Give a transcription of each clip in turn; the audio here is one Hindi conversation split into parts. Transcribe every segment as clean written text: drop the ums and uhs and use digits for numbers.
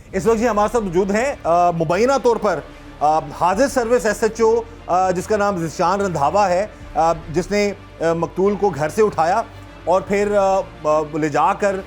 इस वक्त जी हमारे साथ मौजूद हैं मुबैना तौर पर हाजिर सर्विस SHO जिसका नाम ज़िशान रंधावा है, जिसने मकतूल को घर से उठाया और फिर ले जाकर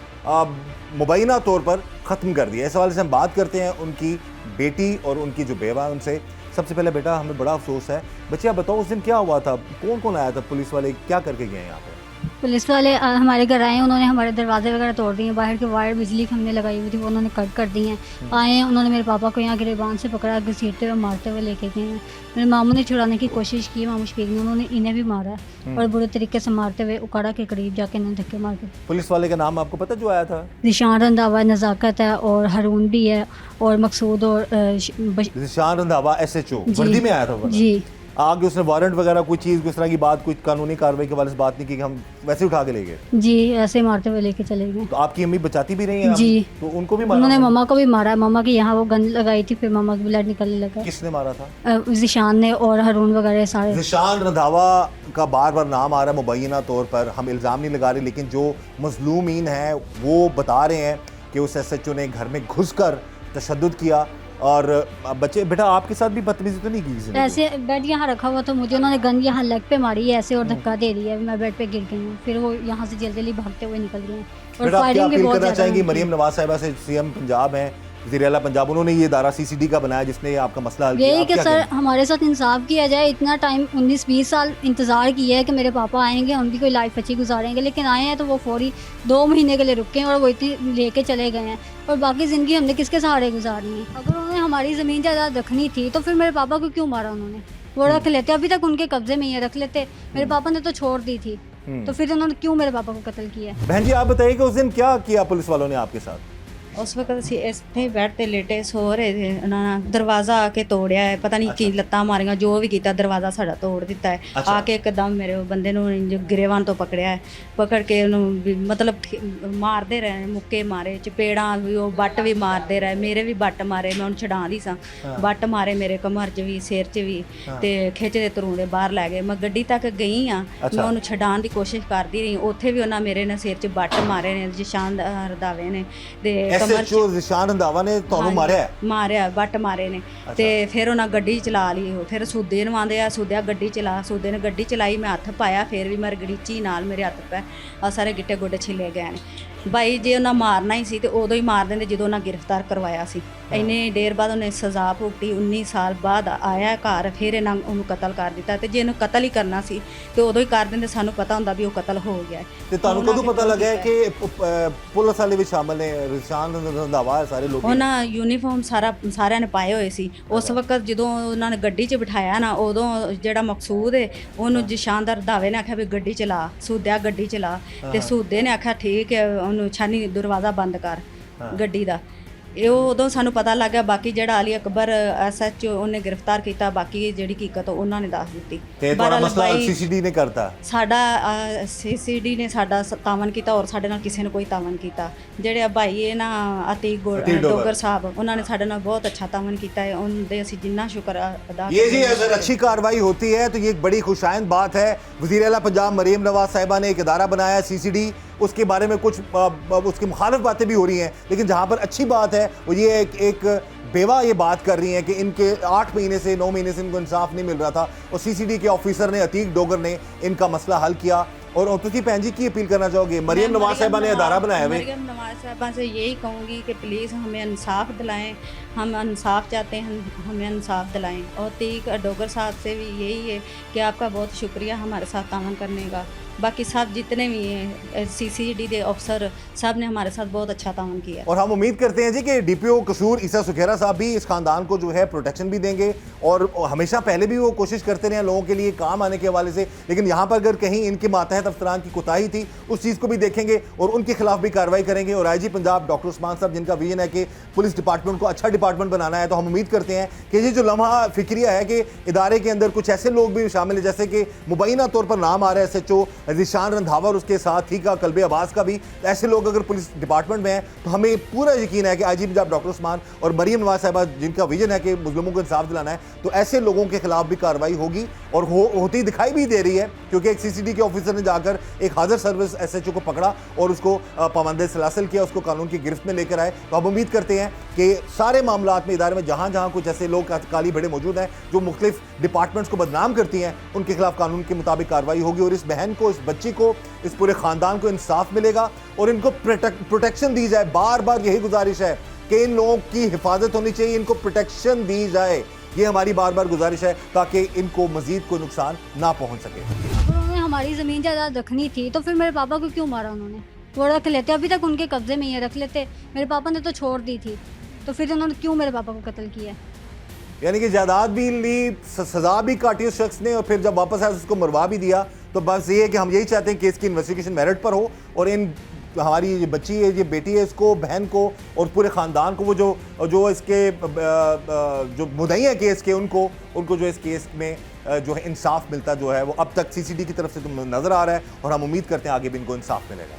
मुबैना तौर पर ख़त्म कर दिया। इस हवाले से हम बात करते हैं उनकी बेटी और उनकी जो बेवा है उनसे। सबसे पहले बेटा, हमें बड़ा अफसोस है, बच्चे आप बताओ उस दिन क्या हुआ था, कौन कौन आया था, पुलिस वाले क्या करके गए यहाँ पर? पुलिस वाले हमारे घर आए हैं, उन्होंने हमारे दरवाजे वगैरह तोड़ दिए, बाहर के वायर बिजली की हमने लगाई हुई थी वो उन्होंने कट कर दी हैं। आए हैं, उन्होंने मेरे पापा को यहाँ गिरेबान से पकड़ा, घसीटते हुए मारते हुए लेके गए हैं। मेरे मामू ने छुड़ाने की कोशिश की, मामू शफीक ने, उन्होंने इन्हें भी मारा और बुरे तरीके से मारते हुए उकाड़ा के करीब जाके इन्हें धक्के मार के। पुलिस वाले का नाम आपको पता जो आया था? ज़िशान रंधावा, नज़ाकत है और हरून भी है और मकसूद और ज़िशान रंधावा SHO वर्दी में आया था वो? जी। आगे उसने वारंट वगैरह कोई चीज़ इस तरह की बात, कोई कानूनी कार्रवाई के वाले से बात नहीं की कि हम वैसे उठा के ले गए? जी, ऐसे मारते हुए लेके चले गए। तो आपकी अम्मी बचाती भी रही हैं? जी। तो उनको भी मारा? उन्होंने मम्मा को भी मारा है, मम्मा की यहाँ वो गन लगाई थी, फिर मम्मा का ब्लड निकलने लगा। किसने मारा था? ज़िशान ने और हरून वगैरह सारे। ज़िशान रंधावा का बार बार नाम आ रहा है मुबैना तौर पर, हम इल्ज़ाम नहीं लगा रहे, लेकिन जो मज़लूमीन हैं वो बता रहे हैं कि उस SHO ने घर में घुस कर तशद्दुद किया। और बच्चे बेटा आपके साथ भी बदतमीजी तो नहीं की किसी ने? ऐसे बेड यहाँ रखा हुआ तो मुझे उन्होंने गन यहाँ लेग पे मारी है ऐसे और धक्का दे दिया है, मैं बेड पे गिर गई हूँ, फिर वो यहाँ से जल्दी जल्दी भागते हुए निकल गए और बेटा आप क्या फायरिंग भी अपील बहुत करना चाहेंगी ज़्यादा। मरियम नवाज साहिबा से? CM पंजाब हैं, वज़ीर आला पंजाब, उन्होंने ये इदारा CCD का बनाया जिसने आपका मसला हल किया। यही आप कि क्या सर कहेंगी? हमारे साथ इंसाफ किया जाए। इतना टाइम 19-20 साल इंतज़ार किया है कि मेरे पापा आएंगे, उनकी कोई लाइफ अच्छी गुजारेंगे, लेकिन आए हैं तो वो फौरी 2 महीने के लिए रुके हैं और वो इतनी लेके चले गए हैं और बाकी ज़िंदगी हमने किसके सहारे गुजारनी है? अगर उन्होंने हमारी ज़मीन जायदाद रखनी थी तो फिर मेरे पापा को क्यों मारा उन्होंने? वो रख लेते, अभी तक उनके कब्जे में ही है, रख लेते। मेरे पापा ने तो छोड़ दी थी, तो फिर उन्होंने क्यों मेरे पापा को कत्ल किया? बहन जी आप बताइए कि उस दिन क्या किया पुलिस वालों ने आपके साथ? ਉਸ ਵਕਤ ਅਸੀਂ ਇੱਥੇ ਬੈੱਡ ਤੇ ਲੇਟੇ ਸੋ ਰਹੇ ਸੀ, ਉਹਨਾਂ ਨੇ ਦਰਵਾਜ਼ਾ ਆ ਕੇ ਤੋੜਿਆ ਹੈ, ਪਤਾ ਨਹੀਂ ਕੀ ਲੱਤਾਂ ਮਾਰੀਆਂ, ਜੋ ਵੀ ਕੀਤਾ ਦਰਵਾਜ਼ਾ ਸਾਡਾ ਤੋੜ ਦਿੱਤਾ ਹੈ। ਆ ਕੇ ਇੱਕਦਮ ਮੇਰੇ ਬੰਦੇ ਨੂੰ ਗਿਰੇਵਾਨ ਤੋਂ ਪਕੜਿਆ ਹੈ, ਪਕੜ ਕੇ ਉਹਨੂੰ ਵੀ ਮਤਲਬ ਮਾਰਦੇ ਰਹੇ, ਮੁੱਕੇ ਮਾਰੇ, ਚਪੇੜਾਂ ਵੀ, ਉਹ ਬੱਟ ਵੀ ਮਾਰਦੇ ਰਹੇ, ਮੇਰੇ ਵੀ ਬੱਟ ਮਾਰੇ, ਮੈਂ ਉਹਨੂੰ ਛਡਾਉਂਦੀ ਸਾਂ, ਬੱਟ ਮਾਰੇ ਮੇਰੇ ਕਮਰ 'ਚ ਵੀ, ਸਿਰ 'ਚ ਵੀ, ਤੇ ਖਿੱਚਦੇ ਤਰੂੰਦੇ ਬਾਹਰ ਲੈ ਗਏ। ਮੈਂ ਗੱਡੀ ਤੱਕ ਗਈ ਆ, ਮੈਂ ਉਹਨੂੰ ਛਡਾਉਣ ਦੀ ਕੋਸ਼ਿਸ਼ ਕਰਦੀ ਰਹੀ, ਉੱਥੇ ਵੀ ਉਹਨਾਂ ਮੇਰੇ ਨੇ ਸਿਰ 'ਚ ਬੱਟ ਮਾਰੇ ਨੇ, ज़िशान रंधावे ने ਤੇ SHO ज़िशान रंधावा ने ਤੁਹਾਨੂੰ ਮਾਰਿਆ ਬੱਟ ਮਾਰੇ ਨੇ। ਤੇ ਫਿਰ ਉਹਨਾਂ ਗੱਡੀ ਚਲਾ ਲਈ, ਉਹ ਫਿਰ ਸੂਦੇ ਨੂੰ ਆਂਦੇ ਆ, ਸੂਦਿਆ ਗੱਡੀ ਚਲਾ, ਸੂਦੇ ਨੇ ਗੱਡੀ ਚਲਾਈ, ਮੈਂ ਹੱਥ ਪਾਇਆ, ਫਿਰ ਵੀ ਮੈਂ ਗੜੀਚੀ ਨਾਲ ਮੇਰੇ ਹੱਥ ਪੈ ਆ ਸਾਰੇ ਗਿੱਟੇ ਗੋਡੇ ਛਿੱਲੇ ਗਏ ਨੇ। ਬਾਈ ਜੇ ਉਹਨਾਂ ਮਾਰਨਾ ਹੀ ਸੀ ਤੇ ਉਦੋਂ ਹੀ ਮਾਰ ਦਿੰਦੇ ਜਦੋਂ ਉਹਨਾਂ ਗ੍ਰਿਫਤਾਰ ਕਰਵਾਇਆ ਸੀ। ਇੰਨੇ ਦੇਰ ਬਾਅਦ ਉਹਨੇ ਸਜ਼ਾ ਭੁਗਤੀ, 19 ਸਾਲ ਬਾਅਦ ਆਇਆ ਘਰ, ਫਿਰ ਇਹਨਾਂ ਉਹਨੂੰ ਕਤਲ ਕਰ ਦਿੱਤਾ। ਤੇ ਜੇ ਇਹਨੂੰ ਕਤਲ ਹੀ ਕਰਨਾ ਸੀ ਤੇ ਉਦੋਂ ਹੀ ਕਰ ਦਿੰਦੇ, ਸਾਨੂੰ ਪਤਾ ਹੁੰਦਾ ਵੀ ਉਹ ਕਤਲ ਹੋ ਗਿਆ। ਤੇ ਤੁਹਾਨੂੰ ਕਦੋਂ ਪਤਾ ਲੱਗਾ ਕਿ ਪੁਲਿਸ ਵਾਲੇ ਵੀ ਸ਼ਾਮਲ ਨੇ? ज़िशान रंधावा ਸਾਰੇ ਲੋਕ ਉਹਨਾਂ ਯੂਨੀਫਾਰਮ ਸਾਰਿਆਂ ਨੇ ਪਾਏ ਹੋਏ ਸੀ। ਉਸ ਵਕਤ ਜਦੋਂ ਉਹਨਾਂ ਨੇ ਗੱਡੀ 'ਚ ਬਿਠਾਇਆ ਨਾ, ਉਦੋਂ ਜਿਹੜਾ ਮਕਸੂਦ ਹੈ ਉਹਨੂੰ ज़िशान रंधावे ਨੇ ਆਖਿਆ ਵੀ ਗੱਡੀ ਚਲਾ, ਸੂਦਿਆ ਗੱਡੀ ਚਲਾ, ਤੇ ਸੂਦੇ ਨੇ ਆਖਿਆ ਠੀਕ ਹੈ, ਉਹਨੂੰ ਛਾਨੀ ਦਰਵਾਜ਼ਾ ਬੰਦ ਕਰ ਗੱਡੀ ਦਾ। ਇਹ ਉਦੋਂ ਸਾਨੂੰ ਪਤਾ ਲੱਗ ਗਿਆ। ਬਾਕੀ ਜਿਹੜਾ ਅਲੀ ਅਕਬਰ SHO ਉਹਨੇ ਗ੍ਰਿਫਤਾਰ ਕੀਤਾ, ਬਾਕੀ ਜਿਹੜੀ ਹਕੀਕਤ ਉਹਨਾਂ ਨੇ ਦੱਸ ਦਿੱਤੀ। ਤੇ ਤੁਹਾਡਾ ਮਸਲਾ CCD ਨੇ ਕਰਤਾ? ਸਾਡਾ CCD ਨੇ ਸਾਡਾ ਤਾਵਨ ਕੀਤਾ ਔਰ ਸਾਡੇ ਨਾਲ ਕਿਸੇ ਨੇ ਕੋਈ ਤਾਵਨ ਕੀਤਾ। ਜਿਹੜੇ ਭਾਈ ਇਹ ਨਾ ਅਤੀਕ ਡੋਗਰ ਸਾਹਿਬ, ਉਹਨਾਂ ਨੇ ਸਾਡੇ ਨਾਲ ਬਹੁਤ ਅੱਛਾ ਤਾਵਨ ਕੀਤਾ ਹੈ, ਉਹਦੇ ਅਸੀਂ जिन्ना शुक्र अदा। ये जी अगर अच्छी कार्रवाई होती है तो ये एक बड़ी खुशाइंद बात है। वज़ीर आला पंजाब मरियम नवाज साहिबा ने एक इदारा बनाया CCD, उसके बारे में कुछ उसकी मुखालिफ बातें भी हो रही हैं, लेकिन जहाँ पर अच्छी बात है वो ये एक बेवा ये बात कर रही हैं कि इनके 8 महीने से 9 महीने से इनको इंसाफ नहीं मिल रहा था और CCD के ऑफिसर ने, अतीक डोगर ने इनका मसला हल किया। और तुसी भैन जी की अपील करना चाहोगे? मरियम नवाज साहिबा ने इदारा बनाया है। मरियम नवाज साहिबा से यही कहूँगी कि प्लीज़ हमें इंसाफ दिलाएं, हम इंसाफ चाहते हैं, हमें इंसाफ दिलाएं। और अतीक डोगर साहब से भी यही है कि आपका बहुत शुक्रिया हमारे साथ तावन करने का। बाकी सब जितने भी हैं CCD के अफसर सब ने हमारे साथ बहुत अच्छा तावन किया। और हम उम्मीद करते हैं जी कि DPO कसूर ईसा सुखेरा साहब भी इस ख़ानदान को जो है प्रोटेक्शन भी देंगे और हमेशा पहले भी वो कोशिश करते रहे लोगों के लिए काम आने के हवाले से, लेकिन यहाँ पर अगर कहीं इनके मातहत अफसरान की कोताही थी उस चीज़ को भी देखेंगे और उनके खिलाफ भी कार्रवाई करेंगे। और IG पंजाब डॉक्टर उस्मान साहब जिनका विजन है कि पुलिस डिपार्टमेंट को अच्छा डिपार्टमेंट बनाना है, तो हम उम्मीद करते हैं कि ये जो लम्हा फिक्रिया है कि इदारे के अंदर कुछ ऐसे लोग भी शामिल हैं, जैसे कि मुबैना तौर पर नाम आ रहा है SHO ज़ीशान रंधावा और उसके साथी का कल्बे अब्बास का भी, ऐसे लोग अगर पुलिस डिपार्टमेंट में हैं तो हमें पूरा यकीन है कि आईजी पंजाब डॉक्टर उस्मान और मरीम नवाज साहिबा जिनका विजन है कि मुस्लिमों को इंसाफ दिलाना है, तो ऐसे लोगों के खिलाफ भी कार्रवाई होगी और होती दिखाई भी दे रही है, क्योंकि एक सीसीडी के ऑफिसर ने जाकर एक हाजिर सर्विस एसएचओ को पकड़ा और उसको पाबंद सलासिल किया, उसको कानून की गिरफ्त में लेकर आए। तो हम उम्मीद करते हैं कि सारे मामलात में इदारे में जहाँ जहाँ कुछ ऐसे लोग काली भेड़े मौजूद हैं जो मुख्तलिफ डिपार्टमेंट्स को बदनाम करती हैं, उनके खिलाफ कानून के मुताबिक कार्रवाई होगी और इस बहन को, इस बच्ची को, इस पूरे ख़ानदान को इंसाफ मिलेगा और इनको प्रोटेक्शन दी जाए। बार बार यही गुजारिश है कि इन लोगों की हिफाजत होनी चाहिए, इनको प्रोटेक्शन दी जाए, ये हमारी बार बार गुजारिश है, ताकि इनको मजीद कोई नुकसान ना पहुंच सके। अगर उन्होंने हमारी ज़मीन जायदाद रखनी थी तो फिर मेरे पापा को क्यों मारा उन्होंने? वो रख लेते, अभी तक उनके कब्जे में ही है, रख लेते। मेरे पापा ने तो छोड़ दी थी, तो फिर उन्होंने क्यों मेरे पापा को कत्ल किया? यानी कि जायदाद भी ली, सजा भी काटी उस शख्स ने और फिर जब वापस आया उसको मरवा भी दिया। तो बस ये है कि हम यही चाहते हैं कि इसकी इन्वेस्टिगेशन मेरिट पर हो और इन हमारी ये बच्ची है, ये बेटी है, इसको, बहन को और पूरे ख़ानदान को, वो जो इसके जो मुद्दई है केस के, उनको जो इस केस में जो है इंसाफ मिलता जो है, वो अब तक सीसीडी की तरफ से तो नज़र आ रहा है और हम उम्मीद करते हैं आगे भी इनको इंसाफ मिलेगा।